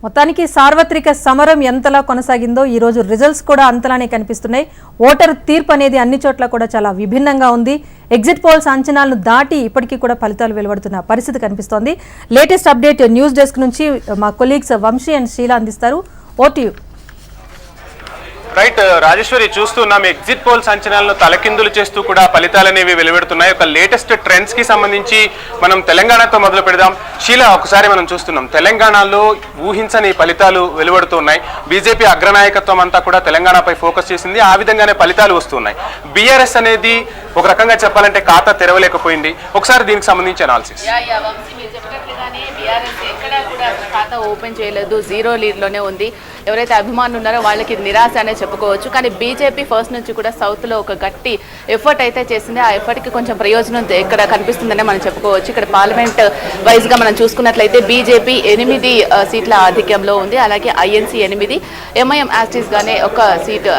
మొత్తానికి సార్వత్రిక సమరం ఎంతలా కొనసాగిందో ఈ రోజు రిజల్ట్స్ కూడా అంతలానే కనిపిస్తున్నాయి. ఓటర్ తీర్పు అనేది అన్ని చోట్ల కూడా చాలా విభిన్నంగా ఉంది. ఎగ్జిట్ పోల్స్ అంచనాలను దాటి ఇప్పటికీ కూడా ఫలితాలు వెలువడుతున్న పరిస్థితి కనిపిస్తోంది. లేటెస్ట్ అప్డేట్ న్యూస్ డెస్క్ నుంచి మా కొలీగ్స్ వంశీ అండ్ శ్రీలా అందిస్తారు. ఓటీయూ రైట్ రాజేశ్వరి, చూస్తున్నాం ఎగ్జిట్ పోల్స్ అంచనాలను తలకిందులు చేస్తూ కూడా ఫలితాలనేవి వెలువడుతున్నాయి. ఒక లేటెస్ట్ ట్రెండ్స్ కి సంబంధించి మనం తెలంగాణతో మొదలు పెడదాం. షీలా, ఒకసారి మనం చూస్తున్నాం తెలంగాణలో ఊహించని ఫలితాలు వెలువడుతున్నాయి. బీజేపీ అగ్రనాయకత్వం అంతా కూడా తెలంగాణపై ఫోకస్ చేసింది. ఆ విధంగానే ఫలితాలు వస్తున్నాయి. బీఆర్ఎస్ అనేది ఒక రకంగా చెప్పాలంటే ఖాతా తెరవలేకపోయింది. ఒకసారి దీనికి సంబంధించి అనాలిసిస్. ఖాతా ఓపెన్ చేయలేదు, జీరో లీడ్లోనే ఉంది. ఎవరైతే అభిమానులు ఉన్నారో వాళ్ళకి ఇది నిరాశ అనే చెప్పుకోవచ్చు. కానీ బీజేపీ ఫస్ట్ నుంచి కూడా సౌత్లో ఒక గట్టి ఎఫర్ట్ అయితే చేసింది. ఆ ఎఫర్ట్కి కొంచెం ప్రయోజనం ఇక్కడ కనిపిస్తుందనే మనం చెప్పుకోవచ్చు. ఇక్కడ పార్లమెంట్ వైజ్గా మనం చూసుకున్నట్లయితే బీజేపీ 8 సీట్ల ఆధిక్యంలో ఉంది. అలాగే ఐఎన్సీ 8, ఎంఐఎం యాస్టీస్గానే ఒక సీట్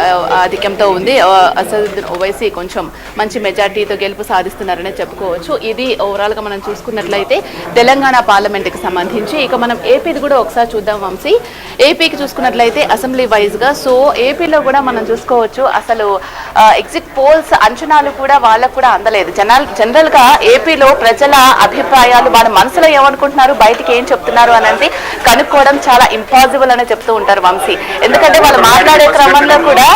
ఆధిక్యంతో ఉంది. అసదుద్దీన్ ఓవైసీ కొంచెం మంచి మెజార్టీతో గెలుపు సాధిస్తున్నారనే చెప్పుకోవచ్చు. ఇది ఓవరాల్గా మనం చూసుకున్నట్లయితే తెలంగాణ పార్లమెంట్కి సంబంధించి. ఇక మనం ఏపీది కూడా ఒకసారి చూద్దాం వంశీ. ఏపీకి చూసుకున్నట్లయితే అసెంబ్లీ వైజ్గా సో ఏపీలో కూడా మనం చూసుకోవచ్చు అసలు ఎగ్జిట్ పోల్స్ అంచనాలు కూడా వాళ్ళకు కూడా అందలేదు. జనరల్గా ఏపీలో ప్రజల అభిప్రాయాలు వాళ్ళ మనసులో ఏమనుకుంటున్నారు, బయటికి ఏం చెప్తున్నారు అనేది కనుక్కోవడం చాలా ఇంపాసిబుల్ అనే చెప్తూ ఉంటారు వంశీ. ఎందుకంటే వాళ్ళు మాట్లాడే క్రమంలో కూడా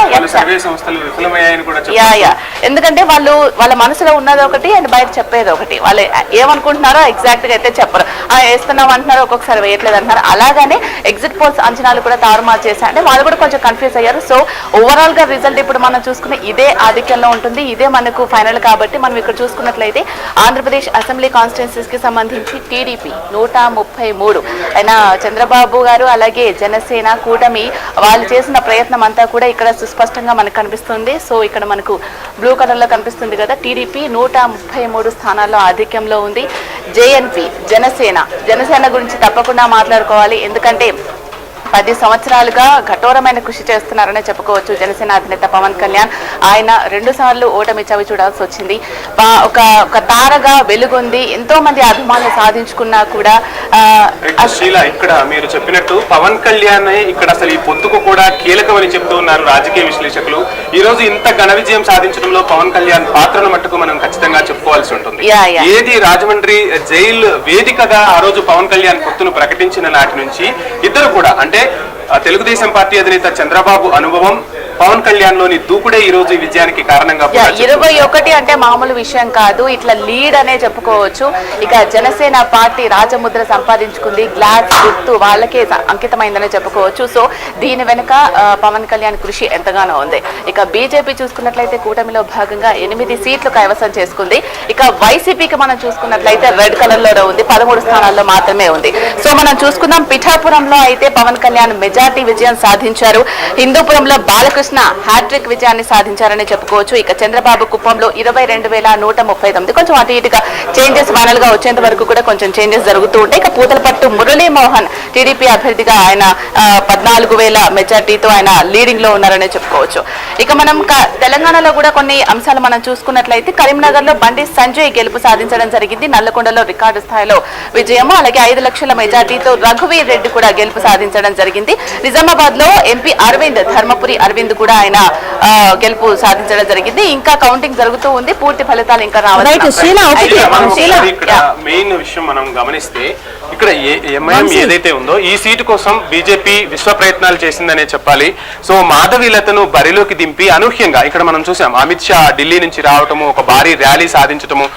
ఎందుకంటే వాళ్ళ మనసులో ఉన్నది ఒకటి అండ్ బయట చెప్పేది ఒకటి. వాళ్ళు ఏమనుకుంటున్నారో ఎగ్జాక్ట్గా అయితే చెప్పరు. వేస్తున్నాం అంటున్నారు, ఒక్కొక్కసారి వేయట్లేదు అంటున్నారు. అలాగానే ఎగ్జిట్ పోల్స్ అంచనాలు కూడా తారుమారు చేశారు. అంటే వాళ్ళు కూడా కొంచెం కన్ఫ్యూజ్ అయ్యారు. సో ఓవరాల్గా రిజల్ట్ ఇప్పుడు మనం చూసుకునే ఇదే ఆధిక్యంలో ఉంటుంది. ఇదే మనకు ఫైనల్ కాబట్టి మనం ఇక్కడ చూసుకున్నట్లయితే ఆంధ్రప్రదేశ్ అసెంబ్లీ కాన్స్టిట్యున్సీస్కి సంబంధించి టీడీపీ 133 అయినా చంద్రబాబు గారు అలాగే జనసేన కూటమి వాళ్ళు చేసిన ప్రయత్నం అంతా కూడా ఇక్కడ సుస్పష్టంగా మనకు కనిపిస్తుంది. సో ఇక్కడ మనకు బ్లూ కలర్లో కనిపిస్తుంది కదా, టీడీపీ 133 స్థానాల్లో ఆధిక్యంలో ఉంది. జేఎన్పీ జనసేన గురించి తప్పకుండా మాట్లాడుకోవాలి. ఎందుకంటే 10 సంవత్సరాలుగా కఠోరమైన కృషి చేస్తున్నారనే చెప్పుకోవచ్చు. జనసేన అధినేత పవన్ కళ్యాణ్ ఆయన 2 సార్లు ఓటమి చవి చూడాల్సి వచ్చింది. ఒక తారగా వెలుగొంది ఎంతో మంది అభిమానులు సాధించుకున్నా కూడా ఇక్కడ మీరు చెప్పినట్టు పవన్ కళ్యాణ్ ఇక్కడ అసలు ఈ పొత్తుకు కూడా కీలకమని చెప్తూ ఉన్నారు రాజకీయ విశ్లేషకులు. ఈ రోజు ఇంత ఘన విజయం సాధించడంలో పవన్ కళ్యాణ్ పాత్రను మట్టుకు మనం ఖచ్చితంగా చెప్పుకోవాల్సి ఉంటుంది. ఏది రాజమండ్రి జైలు వేదికగా ఆ రోజు పవన్ కళ్యాణ్ పొత్తును ప్రకటించిన నాటి నుంచి ఇద్దరు కూడా అంటే తెలుగుదేశం పార్టీ అధినేత చంద్రబాబు అనుభవం, పవన్ కళ్యాణ్ లోని దూకుడే ఈ రోజు విజయానికి కారణంగా 21 అంటే మామూలు విషయం కాదు. ఇట్లా లీడ్ అనే చెప్పుకోవచ్చు. ఇక జనసేన పార్టీ రాజముద్ర సంపాదించుకుంది. గ్లాస్ గుర్తు వాళ్ళకే అంకితమైందనే చెప్పుకోవచ్చు. సో దీని వెనుక పవన్ కళ్యాణ్ కృషి ఎంతగానో ఉంది. ఇక బీజేపీ చూసుకున్నట్లయితే కూటమిలో భాగంగా 8 సీట్లు కైవసం చేసుకుంది. ఇక వైసీపీకి మనం చూసుకున్నట్లయితే రెడ్ కలర్ లో ఉంది, 13 స్థానాల్లో మాత్రమే ఉంది. సో మనం చూసుకుందాం పిఠాపురంలో అయితే పవన్ కళ్యాణ్ మెజార్టీ విజయం సాధించారు. హిందూపురంలో బాలకృష్ణ హ్యాట్రిక్ విజయాన్ని సాధించారని చెప్పుకోవచ్చు. ఇక చంద్రబాబు కుప్పంలో 22,139 కొంచెం అటు ఇటుగా చేంజెస్ ఫైనల్ గా వచ్చేంత వరకు కూడా కొంచెం చేంజెస్ జరుగుతూ ఉంటాయి. ఇక పూతలపట్టు మురళీమోహన్ టీడీపీ అభ్యర్థిగా ఆయన 14,000 మెజార్టీతో ఆయన లీడింగ్ లో ఉన్నారని చెప్పుకోవచ్చు. ఇక మనం తెలంగాణలో కూడా కొన్ని అంశాలు మనం చూసుకున్నట్లయితే కరీంనగర్ లో బండి సంజయ్ గెలుపు సాధించడం జరిగింది. నల్లకొండలో రికార్డు స్థాయిలో విజయము, అలాగే 5 లక్షల మెజార్టీతో రఘువీర్ రెడ్డి కూడా గెలుపు సాధించడం జరిగింది. నిజామాబాద్ లో ఎంపీ అరవింద్ ధర్మపురి అరవింద్ కూడా ఆయన గెలుపు సాధించడం జరిగింది. ఇంకా కౌంటింగ్ జరుగుతూ ఉంది, పూర్తి ఫలితాలు ఇంకా రావాలి. మెయిన్ విషయం మనం గమనిస్తే ఇక్కడ ఎంఐఎం ఏదైతే ఉందో ఈ సీటు కోసం బీజేపీ విశ్వ ప్రయత్నాలు చేసిందనే చెప్పాలి. సో మాధవీలతను బరిలోకి దింపి అనూహ్యంగా ఇక్కడ మనం చూసాం అమిత్ షా ఢిల్లీ నుంచి రావటము, ఒక భారీ ర్యాలీ సాధించటము.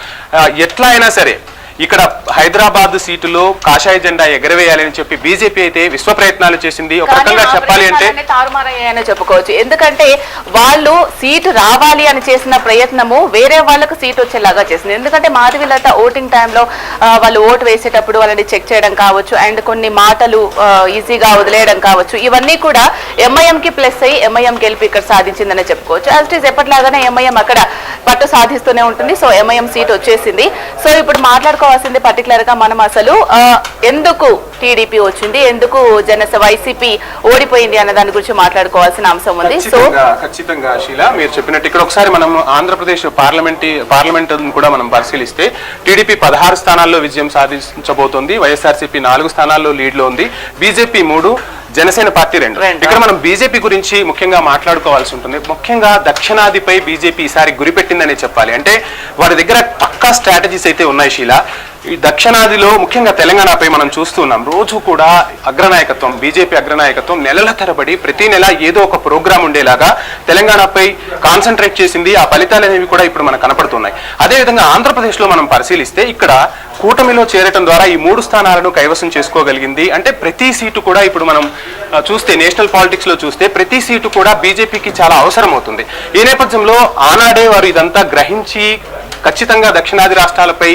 ఎట్లా అయినా సరే ఇక్కడ హైదరాబాద్ సీటులో కాషాయ జెండా ఎగరవేయాలని చెప్పి బీజేపీ అయితే విశ్వ ప్రయత్నాలు చేసింది. ఒక రకంగా చెప్పాలి అంటే తారుమారయ్యాయని చెప్పుకోవచ్చు. ఎందుకంటే వాళ్ళు సీటు రావాలి అని చేసిన ప్రయత్నము వేరే వాళ్ళకు సీటు వచ్చేలాగా చేసింది. ఎందుకంటే మాధవీలత ఓటింగ్ టైంలో వాళ్ళు ఓటు వేసేటప్పుడు వాళ్ళని చెక్ చేయడం కావచ్చు అండ్ కొన్ని మాటలు ఈజీగా వదిలేయడం కావచ్చు, ఇవన్నీ కూడా ఎంఐఎం కి ప్లస్ అయ్యి ఎంఐఎం గెలిపి ఇక్కడ సాధించిందని చెప్పుకోవచ్చు. యాజ్ ఇట్ ఈస్ ఎప్పటిలాగానే ఎంఐఎం అక్కడ పట్టు సాధిస్తూనే ఉంటుంది. సో ఎంఐఎం సీట్ వచ్చేసింది. సో ఇప్పుడు మాట్లాడుకోవాల్సింది పర్టికులర్ గా మనం అసలు ఎందుకు టీడీపీ వచ్చింది, ఎందుకు వైసీపీ ఓడిపోయింది అన్న దాని గురించి మాట్లాడుకోవాల్సిన అంశం ఉంది. సో ఖచ్చితంగా శీల, మీరు చెప్పినట్టు ఇక్కడ ఒకసారి మనం ఆంధ్రప్రదేశ్ పార్లమెంట్ కూడా మనం పరిశీలిస్తే టీడీపీ 16 స్థానాల్లో విజయం సాధించబోతోంది, వైఎస్ఆర్సీపీ 4 స్థానాల్లో లీడ్ లో ఉంది, బీజేపీ 3, జనసేన పార్టీ 2. ఇక్కడ మనం బీజేపీ గురించి ముఖ్యంగా మాట్లాడుకోవాల్సి ఉంటుంది. ముఖ్యంగా దక్షిణాదిపై బీజేపీ ఈసారి గురిపెట్టిందనే చెప్పాలి. అంటే వారి దగ్గర పక్కా స్ట్రాటజీస్ అయితే ఉన్నాయి శీల. ఈ దక్షిణాదిలో ముఖ్యంగా తెలంగాణపై మనం చూస్తున్నాం, రోజు కూడా అగ్రనాయకత్వం, బీజేపీ అగ్రనాయకత్వం నెలల తరబడి ప్రతి నెల ఏదో ఒక ప్రోగ్రాం ఉండేలాగా తెలంగాణపై కాన్సన్ట్రేట్ చేసింది. ఆ ఫలితాలు అనేవి కూడా ఇప్పుడు మనకు కనపడుతున్నాయి. అదేవిధంగా ఆంధ్రప్రదేశ్లో మనం పరిశీలిస్తే ఇక్కడ కూటమిలో చేరటం ద్వారా ఈ 3 స్థానాలను కైవసం చేసుకోగలిగింది. అంటే ప్రతి సీటు కూడా ఇప్పుడు మనం చూస్తే నేషనల్ పాలిటిక్స్ లో చూస్తే ప్రతి సీటు కూడా బీజేపీకి చాలా అవసరం అవుతుంది. ఈ నేపథ్యంలో ఆనాడే వారు ఇదంతా గ్రహించి ఖచ్చితంగా దక్షిణాది రాష్ట్రాలపై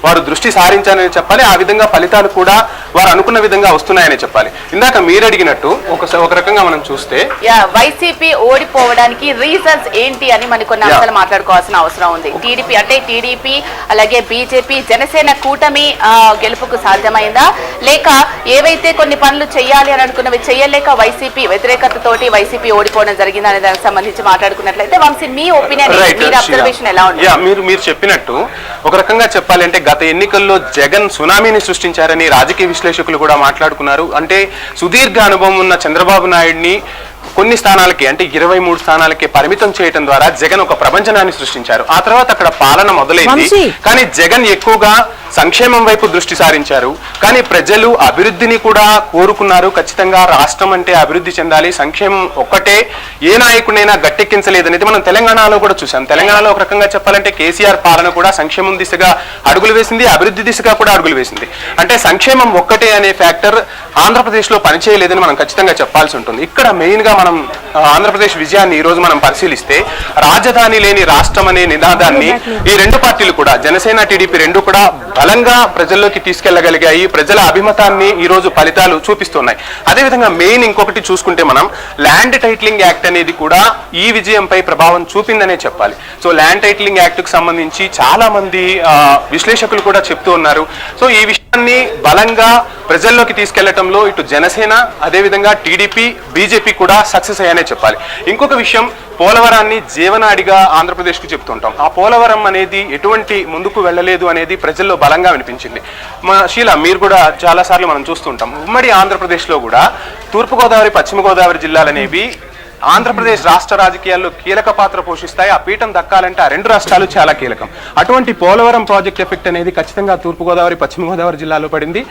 వారు దృష్టి సారించారని చెప్పాలి. ఆ విధంగా ఫలితాలు కూడా వారు అనుకున్న విధంగా వస్తున్నాయని చెప్పాలి. ఇందాక మీరు అడిగినట్టు ఒక రకంగా మనం చూస్తే వైసీపీ ఓడిపోవడానికి రీజన్స్ ఏంటి అని మనకు కొన్ని అంశాలు మాట్లాడుకోవాల్సిన అవసరం ఉంది. టీడీపీ అలాగే బీజేపీ జనసేన కూటమి గెలుపుకు సాధ్యమైందా, లేక ఏవైతే కొన్ని పనులు చేయాలి అని అనుకున్నవి చేయలేక వైసీపీ వ్యతిరేకతతోటి వైసీపీ ఓడిపోవడం జరిగింది అనే దానికి సంబంధించి మాట్లాడుకున్నట్లయితే వంశీ మీ ఒపీనియన్, మీ అబ్జర్వేషన్ ఎలా ఉంది? మీరు చెప్పినట్టు ఒక రకంగా చెప్పాలి అంటే గత ఎన్నికల్లో జగన్ సునామీని సృష్టించారని రాజకీయ విశ్లేషకులు కూడా మాట్లాడుకున్నారు. అంటే సుదీర్ఘ అనుభవం ఉన్న చంద్రబాబు నాయుడిని కొన్ని స్థానాలకి అంటే 23 స్థానాలకి పరిమితం చేయడం ద్వారా జగన్ ఒక ప్రపంచనాన్ని సృష్టించారు. ఆ తర్వాత అక్కడ పాలన మొదలైంది. కానీ జగన్ ఎక్కువగా సంక్షేమం వైపు దృష్టి సారించారు. కానీ ప్రజలు అభివృద్ధిని కూడా కోరుకున్నారు. ఖచ్చితంగా రాష్ట్రం అంటే అభివృద్ధి చెందాలి, సంక్షేమం ఒక్కటే ఏ నాయకుడైనా గట్టెక్కించలేదనేది మనం తెలంగాణలో కూడా చూసాం. తెలంగాణలో ఒక రకంగా చెప్పాలంటే కేసీఆర్ పాలన కూడా సంక్షేమం దిశగా అడుగులు వేసింది, అభివృద్ధి దిశగా కూడా అడుగులు వేసింది. అంటే సంక్షేమం ఒక్కటే అనే ఫ్యాక్టర్ ఆంధ్రప్రదేశ్లో పనిచేయలేదని మనం ఖచ్చితంగా చెప్పాల్సి ఉంటుంది. ఇక్కడ మెయిన్గా మనం ఆంధ్రప్రదేశ్ విజయాన్ని ఈ రోజు మనం పరిశీలిస్తే రాజధాని లేని రాష్ట్రం అనే నినాదాన్ని ఈ 2 పార్టీలు కూడా జనసేన టీడీపీ 2 కూడా బలంగా ప్రజల్లోకి తీసుకెళ్లగలిగాయి. ప్రజల అభిమతాన్ని ఈ రోజు ఫలితాలు చూపిస్తున్నాయి. అదేవిధంగా మెయిన్ ఇంకొకటి చూసుకుంటే మనం ల్యాండ్ టైటిలింగ్ యాక్ట్ అనేది కూడా ఈ విజయంపై ప్రభావం చూపిందనే చెప్పాలి. సో ల్యాండ్ టైటిలింగ్ యాక్ట్ కు సంబంధించి చాలా మంది విశ్లేషకులు కూడా చెప్తూ ఉన్నారు. సో ఈ విషయాన్ని బలంగా ప్రజల్లోకి తీసుకెళ్లటంలో ఇటు జనసేన అదేవిధంగా టీడీపీ బీజేపీ కూడా సక్సెస్ అయ్యానే చెప్పాలి. ఇంకొక విషయం, పోలవరాన్ని జీవనాడిగా ఆంధ్రప్రదేశ్కు చెప్తుంటాం. ఆ పోలవరం అనేది ఎటువంటి ముందుకు వెళ్ళలేదు అనేది ప్రజల్లో బలంగా వినిపించింది. శీల, మీరు కూడా చాలాసార్లు మనం చూస్తుంటాం ఉమ్మడి ఆంధ్రప్రదేశ్లో కూడా తూర్పుగోదావరి పశ్చిమ గోదావరి జిల్లాలనేవి ఆంధ్రప్రదేశ్ రాష్ట్ర రాజకీయాల్లో కీలక పాత్ర పోషిస్తాయి. ఆ పీఠం దక్కాలంటే ఆ 2 రాష్ట్రాలు చాలా కీలకం. అటువంటి పోలవరం ప్రాజెక్ట్ ఎఫెక్ట్ అనేది ఖచ్చితంగా తూర్పుగోదావరి పశ్చిమ గోదావరి జిల్లాలో పడింది.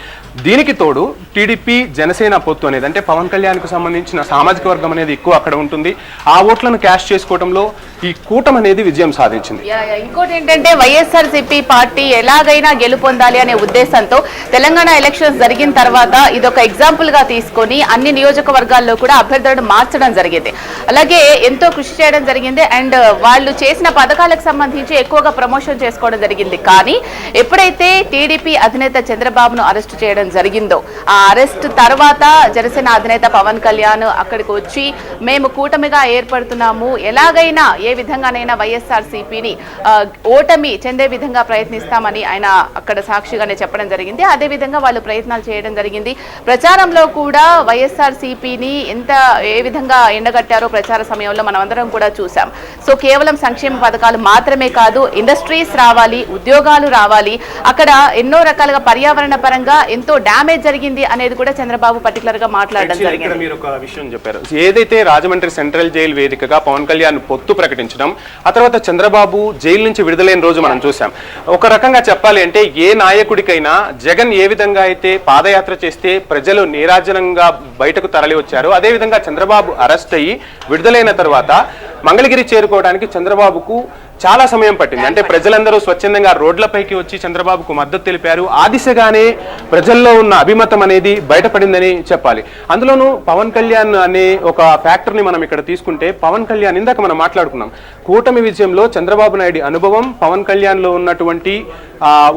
దీనికి తోడు టీడీపీ జనసేన పొత్తు అనేది అంటే పవన్ కళ్యాణ్కు సంబంధించిన సామాజిక వర్గం అనేది ఎక్కువ అక్కడ ఉంటుంది. ఆ ఓట్లను క్యాష్ చేసుకోవడంలో ఈ కూటమి అనేది విజయం సాధించింది. ఇంకోటి ఏంటంటే వైఎస్ఆర్సీపీ పార్టీ ఎలాగైనా గెలుపొందాలి అనే ఉద్దేశంతో తెలంగాణ ఎలక్షన్స్ జరిగిన తర్వాత ఇదొక ఎగ్జాంపుల్ గా తీసుకొని అన్ని నియోజకవర్గాల్లో కూడా అభ్యర్థులను మార్చడం జరిగింది. అలాగే ఎంతో కృషి చేయడం జరిగింది. అండ్ వాళ్ళు చేసిన పథకాలకు సంబంధించి ఎక్కువగా ప్రమోషన్ చేసుకోవడం జరిగింది. కానీ ఎప్పుడైతే టీడీపీ అధినేత చంద్రబాబును అరెస్ట్ చేయడం జరిగిందో ఆ అరెస్ట్ తర్వాత జనసేన అధినేత పవన్ కళ్యాణ్ అక్కడికి వచ్చి మేము కూటమిగా ఏర్పడుతున్నాము, ఎలాగైనా ఏ విధంగానైనా వైఎస్ఆర్సీపీని ఓటమి చెందే విధంగా ప్రయత్నిస్తామని ఆయన అక్కడ సాక్షిగానే చెప్పడం జరిగింది. అదే విధంగా వాళ్ళు ప్రయత్నాలు చేయడం జరిగింది. ప్రచారంలో కూడా వైఎస్ఆర్సీపీని ఏ విధంగా ఎండగట్టారో ప్రచార సమయంలో మనం అందరం కూడా చూసాం. సో కేవలం సంక్షేమ పథకాలు మాత్రమే కాదు, ఇండస్ట్రీస్ రావాలి, ఉద్యోగాలు రావాలి, అక్కడ ఎన్నో రకాలుగా పర్యావరణ పరంగా ఎంతో డ్యామేజ్ జరిగింది అనేది కూడా చంద్రబాబు పర్టికులర్ గా మాట్లాడడం జరిగింది. మీరు ఒక విషయం చెప్పారు, ఏదైతే రాజమండ్రి సెంట్రల్ జైలు వేదికగా పవన్ కళ్యాణ్ పొత్తు ప్రకటించడం, ఆ తర్వాత చంద్రబాబు జైలు నుంచి విడుదలైన రోజు మనం చూసాం. ఒక రకంగా చెప్పాలి అంటే ఏ నాయకుడికైనా జగన్ ఏ విధంగా అయితే పాదయాత్ర చేస్తే ప్రజలు నీరాజనంగా బయటకు తరలి వచ్చారు, అదేవిధంగా చంద్రబాబు అరెస్ట్ అయ్యి విడుదలైన తర్వాత మంగళగిరి చేరుకోవడానికి చంద్రబాబుకు చాలా సమయం పట్టింది. అంటే ప్రజలందరూ స్వచ్ఛందంగా రోడ్లపైకి వచ్చి చంద్రబాబుకు మద్దతు తెలిపారు. ఆ దిశగానే ప్రజల్లో ఉన్న అభిమతం అనేది బయటపడిందని చెప్పాలి. అందులోనూ పవన్ కళ్యాణ్ అనే ఒక ఫ్యాక్టర్ని మనం ఇక్కడ తీసుకుంటే, పవన్ కళ్యాణ్ ఇందాక మనం మాట్లాడుకున్నాం, కూటమి విజయంలో చంద్రబాబు నాయుడు అనుభవం, పవన్ కళ్యాణ్లో ఉన్నటువంటి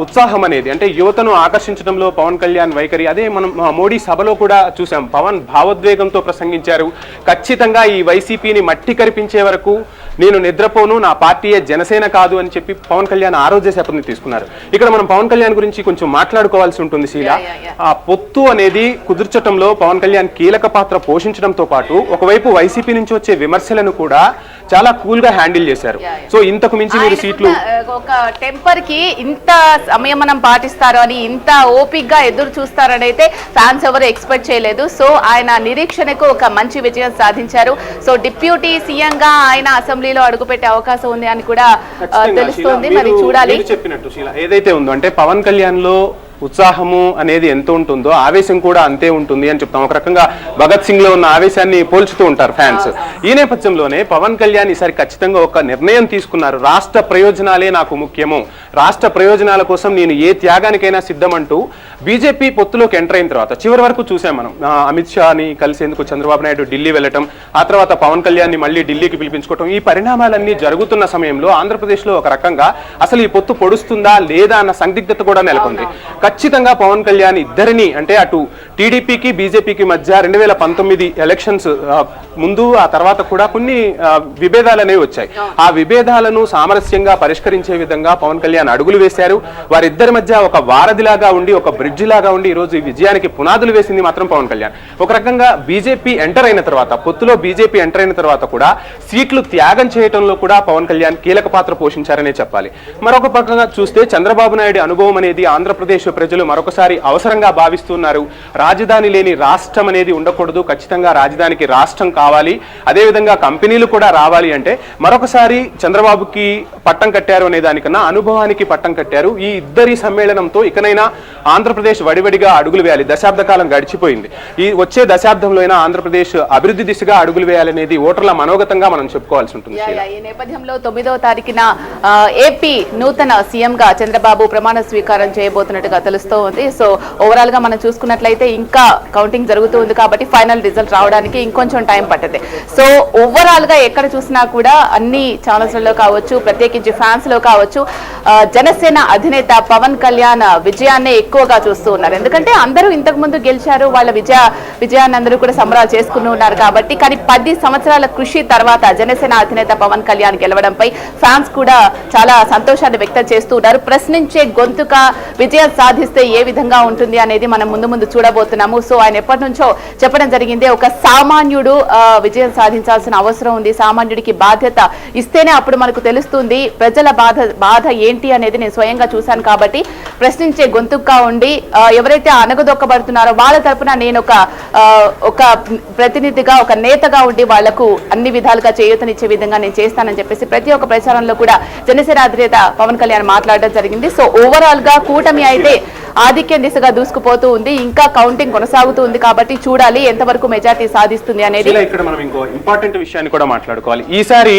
ఉత్సాహం అనేది, అంటే యువతను ఆకర్షించడంలో పవన్ కళ్యాణ్ వైఖరి, అదే మనం మోడీ సభలో కూడా చూసాం. పవన్ భావోద్వేగంతో ప్రసంగించారు. ఖచ్చితంగా ఈ వైసీపీని మట్టి కరిపించే వరకు నేను నిద్రపోను, నా పార్టీయే జనసేన కాదు అని చెప్పి పవన్ కళ్యాణ్ ఆ రోజే శపథం తీసుకున్నారు. ఇక్కడ మనం పవన్ కళ్యాణ్ గురించి కొంచెం మాట్లాడుకోవాల్సి ఉంటుంది శీల. ఆ పొత్తు అనేది కుదుర్చటంలో పవన్ కళ్యాణ్ కీలక పాత్ర పోషించడంతో పాటు ఒకవైపు వైసీపీ నుంచి వచ్చే విమర్శలను కూడా చాలా కూల్ గా హ్యాండిల్ చేశారు. సో ఇంతకు మించి మీరు సీట్లు ఒక టెంపర్ కి ఇంత సంయమనం పాటిస్తారు అని, ఇంత ఓపిక్ గా ఎదురు చూస్తారని అయితే ఫ్యాన్స్ ఎవరు ఎక్స్పెక్ట్ చేయలేదు. సో ఆయన నిరీక్షణకు ఒక మంచి విజయం సాధించారు. సో డిప్యూటీ సీఎం గా ఆయన అసెంబ్లీలో అడుగుపెట్టే అవకాశం ఉంది అని కూడా తెలుస్తోంది. మరి చూడాలి. చెప్పినట్టు శీల ఏదైతే ఉందో అంటే పవన్ కళ్యాణ్ లో ఉత్సాహము అనేది ఎంత ఉంటుందో ఆవేశం కూడా అంతే ఉంటుంది అని చెప్తాం. ఒక రకంగా భగత్ సింగ్ లో ఉన్న ఆవేశాన్ని పోల్చుతూ ఉంటారు ఫ్యాన్స్. ఈ నేపథ్యంలోనే పవన్ కళ్యాణ్ ఈసారి ఖచ్చితంగా ఒక నిర్ణయం తీసుకున్నారు. రాష్ట్ర ప్రయోజనాలే నాకు ముఖ్యము, రాష్ట్ర ప్రయోజనాల కోసం నేను ఏ త్యాగానికైనా సిద్ధమంటూ బీజేపీ పొత్తులోకి ఎంటర్ అయిన తర్వాత చివరి వరకు చూసాం మనం. అమిత్ షాని కలిసేందుకు చంద్రబాబు నాయుడు ఢిల్లీ వెళ్ళటం, ఆ తర్వాత పవన్ కళ్యాణ్ ని మళ్ళీ ఢిల్లీకి పిలిపించుకోవటం, ఈ పరిణామాలన్నీ జరుగుతున్న సమయంలో ఆంధ్రప్రదేశ్ లో ఒక రకంగా అసలు ఈ పొత్తు పొడుస్తుందా లేదా అన్న సందిగ్ధత కూడా నెలకొంది. ఖచ్చితంగా పవన్ కళ్యాణ్ ఇద్దరిని అంటే అటు టీడీపీకి బీజేపీకి మధ్య 2019 ఎలక్షన్స్ ముందు ఆ తర్వాత కూడా కొన్ని విభేదాలు అనేవి వచ్చాయి. ఆ విభేదాలను సామరస్యంగా పరిష్కరించే విధంగా పవన్ కళ్యాణ్ అడుగులు వేశారు. వారిద్దరి మధ్య ఒక వారధిలాగా ఉండి, ఒక బ్రిడ్జ్ లాగా ఉండి ఈరోజు ఈ విజయానికి పునాదులు వేసింది మాత్రం పవన్ కళ్యాణ్. ఒక రకంగా బీజేపీ ఎంటర్ అయిన తర్వాత, పొత్తులో బీజేపీ ఎంటర్ అయిన తర్వాత కూడా సీట్లు త్యాగం చేయడంలో కూడా పవన్ కళ్యాణ్ కీలక పాత్ర పోషించారనే చెప్పాలి. మరొక పక్కగా చూస్తే చంద్రబాబు నాయుడు అనుభవం అనేది ఆంధ్రప్రదేశ్ ప్రజలు మరొకసారి అవసరంగా భావిస్తున్నారు. రాజధాని లేని రాష్ట్రం అనేది ఉండకూడదు, ఖచ్చితంగా రాజధానికి రాష్ట్రం కావాలి, అదేవిధంగా కంపెనీలు కూడా రావాలి అంటే మరొకసారి చంద్రబాబుకి పట్టం కట్టారు అనే దానికన్నా అనుభవానికి పట్టం కట్టారు. ఈ ఇద్దరి సమ్మేళనంతో ఇకనైనా ఆంధ్రప్రదేశ్ వడివడిగా అడుగులు వేయాలి. దశాబ్ద కాలం గడిచిపోయింది. ఈ వచ్చే దశాబ్దంలో అయినా ఆంధ్రప్రదేశ్ అభివృద్ధి దిశగా అడుగులు వేయాలనేది ఓటర్ల మనోగతంగా మనం చెప్పుకోవాల్సి ఉంటుంది. ఈ నేపథ్యంలో 9వ తారీఖున ఏపీ నూతన సీఎం గా చంద్రబాబు ప్రమాణ స్వీకారం చేయబోతున్నట్టుగా తెలుస్తూ ఉంది. సో ఓవరాల్ గా మనం చూసుకున్నట్లయితే ఇంకా కౌంటింగ్ జరుగుతూ ఉంది కాబట్టి ఫైనల్ రిజల్ట్ రావడానికి ఇంకొంచెం టైం పట్టదు. సో ఓవరాల్ గా ఎక్కడ చూసినా కూడా అన్ని ఛానల్స్ లో కావచ్చు, ప్రత్యేకించి ఫ్యాన్స్ లో కావచ్చు, జనసేన అధినేత పవన్ కళ్యాణ్ విజయాన్ని ఎక్కువగా చూస్తూ ఉన్నారు. ఎందుకంటే అందరూ ఇంతకు ముందు గెలిచారు, వాళ్ళ విజయాన్ని అందరూ కూడా సంబరాలు చేసుకుని ఉన్నారు కాబట్టి. కానీ 10 సంవత్సరాల కృషి తర్వాత జనసేన అధినేత పవన్ కళ్యాణ్ గెలవడంపై ఫ్యాన్స్ కూడా చాలా సంతోషాన్ని వ్యక్తం చేస్తూ ఉన్నారు. ప్రశ్నించే గొంతుక విజయం సాధిస్తే ఏ విధంగా ఉంటుంది అనేది మనం ముందు చూడబోతున్నాము. సో ఆయన ఎప్పటి నుంచో చెప్పడం జరిగింది, ఒక సామాన్యుడు విజయం సాధించాల్సిన అవసరం ఉంది, సామాన్యుడికి బాధ్యత ఇస్తేనే అప్పుడు మనకు తెలుస్తుంది ప్రజల బాధ ఏంటి అనేది నేను స్వయంగా చూశాను కాబట్టి ప్రశ్నించే గొంతుగా ఉండి ఎవరైతే అణగదొక్కబడుతున్నారో వాళ్ళ తరపున నేను ఒక ప్రతినిధిగా, ఒక నేతగా ఉండి వాళ్లకు అన్ని విధాలుగా చేయూతనిచ్చే విధంగా నేను చేస్తానని చెప్పేసి ప్రతి ఒక్క ప్రచారంలో కూడా జనసేన అధినేత పవన్ కళ్యాణ్ మాట్లాడడం జరిగింది. సో ఓవరాల్ గా కూటమి అయితే ఆధిక్యం దిశగా దూసుకుపోతూ ఉంది. ఇంకా కౌంటింగ్ కొనసాగుతూ ఉంది కాబట్టి చూడాలి ఎంతవరకు మెజార్టీ సాధిస్తుంది అనేది. ఇక్కడ మనం ఇంకో ఇంపార్టెంట్ విషయాన్ని కూడా మాట్లాడుకోవాలి. ఈసారి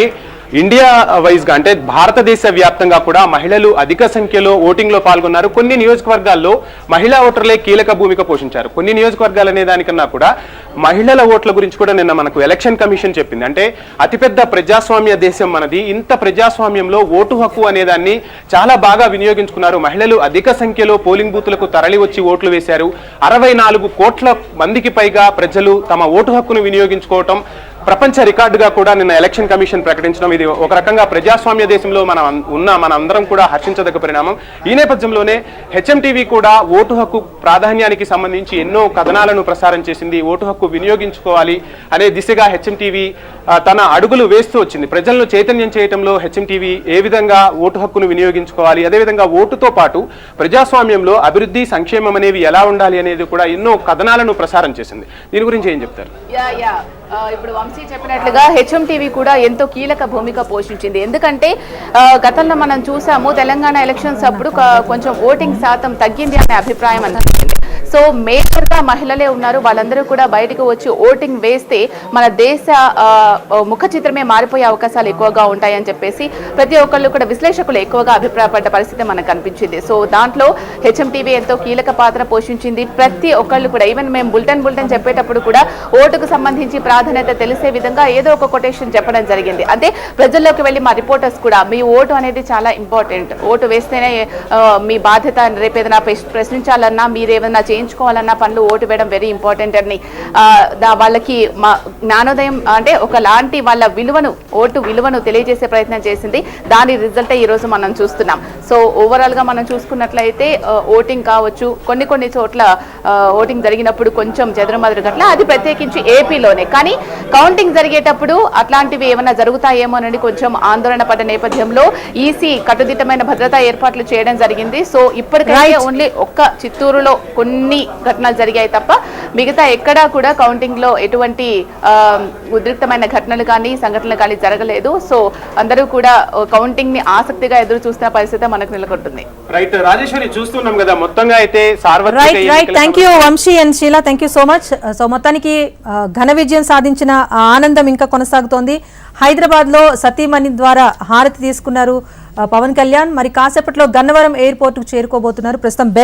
ఇండియా వైజ్ గా అంటే భారతదేశ వ్యాప్తంగా కూడా మహిళలు అధిక సంఖ్యలో ఓటింగ్ లో పాల్గొన్నారు. కొన్ని నియోజకవర్గాల్లో మహిళా ఓటర్లే కీలక భూమిక పోషించారు. కొన్ని నియోజకవర్గాలు అనే దానికన్నా కూడా మహిళల ఓట్ల గురించి కూడా నిన్న మనకు ఎలక్షన్ కమిషన్ చెప్పింది. అంటే అతిపెద్ద ప్రజాస్వామ్య దేశం మనది, ఇంత ప్రజాస్వామ్యంలో ఓటు హక్కు అనేదాన్ని చాలా బాగా వినియోగించుకున్నారు. మహిళలు అధిక సంఖ్యలో పోలింగ్ బూత్లకు తరలి వచ్చి ఓట్లు వేశారు. 64 కోట్ల మందికి పైగా ప్రజలు తమ ఓటు హక్కును వినియోగించుకోవటం ప్రపంచ రికార్డుగా కూడా నిన్న ఎలక్షన్ కమిషన్ ప్రకటించడం, ఇది ఒక రకంగా ప్రజాస్వామ్య దేశంలో మన అందరం కూడా హర్షించదగ్గ పరిణామం. ఈ నేపథ్యంలోనే హెచ్ఎంటీవీ కూడా ఓటు హక్కు ప్రాధాన్యానికి సంబంధించి ఎన్నో కథనాలను ప్రసారం చేసింది. ఓటు హక్కు వినియోగించుకోవాలి అనే దిశగా హెచ్ఎంటీవీ తన అడుగులు వేస్తూ వచ్చింది. ప్రజలను చైతన్యం చేయడంలో హెచ్ఎంటీవీ ఏ విధంగా ఓటు హక్కును వినియోగించుకోవాలి, అదేవిధంగా ఓటుతో పాటు ప్రజాస్వామ్యంలో అభివృద్ధి, సంక్షేమం అనేవి ఎలా ఉండాలి అనేది కూడా ఎన్నో కథనాలను ప్రసారం చేసింది. దీని గురించి ఏం చెప్తారు? ఇప్పుడు వంశీ చెప్పినట్లుగా హెచ్ఎంటీవీ కూడా ఎంతో కీలక భూమిక పోషించింది. ఎందుకంటే గతంలో మనం చూసాము తెలంగాణ ఎలక్షన్స్ అప్పుడు కొంచెం ఓటింగ్ శాతం తగ్గింది అనే అభిప్రాయం అనిపించింది. సో మేజర్ గా మహిళలే ఉన్నారు, వాళ్ళందరూ కూడా బయటకు వచ్చి ఓటింగ్ వేస్తే మన దేశ ముఖ చిత్రమే మారిపోయే అవకాశాలు ఎక్కువగా ఉంటాయని చెప్పేసి ప్రతి ఒక్కళ్ళు కూడా విశ్లేషకులు ఎక్కువగా అభిప్రాయపడ్డ పరిస్థితి మనకు కనిపించింది. సో దాంట్లో హెచ్ఎంటీవీ ఎంతో కీలక పాత్ర పోషించింది. ప్రతి ఒక్కళ్ళు కూడా ఈవెన్ మేము బులెటిన్ చెప్పేటప్పుడు కూడా ఓటుకు సంబంధించి ప్రాధాన్యత తెలిసే విధంగా ఏదో ఒక కొటేషన్ చెప్పడం జరిగింది. అంటే ప్రజల్లోకి వెళ్ళి మా రిపోర్టర్స్ కూడా మీ ఓటు అనేది చాలా ఇంపార్టెంట్, ఓటు వేస్తేనే మీ బాధ్యత, రేపు ఏదైనా ప్రశ్నించాలన్నా, మీరు ఏమైనా చేయించుకోవాలన్న పనులు ఓటు వేయడం వెరీ ఇంపార్టెంట్ అని వాళ్ళకి జ్ఞానోదయం అంటే ఒకలాంటి వాళ్ళ విలువను ఓటు విలువను తెలియజేసే ప్రయత్నం చేసింది. దాని రిజల్టే ఈరోజు మనం చూస్తున్నాం. సో ఓవరాల్గా మనం చూసుకున్నట్లయితే ఓటింగ్ కావచ్చు, కొన్ని చోట్ల ఓటింగ్ జరిగినప్పుడు కొంచెం చెదరుమదురు గట్ల, అది ప్రత్యేకించి ఏపీలోనే. కానీ కౌంటింగ్ జరిగేటప్పుడు అట్లాంటివి ఏమైనా జరుగుతాయేమోనని కొంచెం ఆందోళన పడ్డ నేపథ్యంలో ఈసీ కట్టుదిట్టమైన భద్రతా ఏర్పాట్లు చేయడం జరిగింది. సో ఇప్పటికైతే ఓన్లీ ఒక్క చిత్తూరులో కొన్ని ఘటనలు జరిగాయి తప్ప మిగతా ఎక్కడా కూడా కౌంటింగ్ లో ఎటువంటి ఉద్రిక్తమైన ఘటనలు కానీ సంఘటనలు కానీ జరగలేదు. సో అందరూ కూడా కౌంటింగ్ ని ఆసక్తిగా ఎదురు చూస్తున్న పరిస్థితి మనకు నెలకొంటుంది. రైట్ రాజేశ్వరి, చూస్తున్నాం కదా మొత్తంగా అయితే right thank you Vamshi and Sheela, thank you so much. So మొత్తానికి ఘన విజయం సాధించిన ఆనందం ఇంకా కొనసాగుతోంది. హైదరాబాద్ లో సతీమణి ద్వారా హారతి తీసుకున్నారు పవన్ కళ్యాణ్. మరి కాసేపట్లో గన్నవరం ఎయిర్పోర్ట్ కు చేరుకోబోతున్నారు. ప్రస్తుతం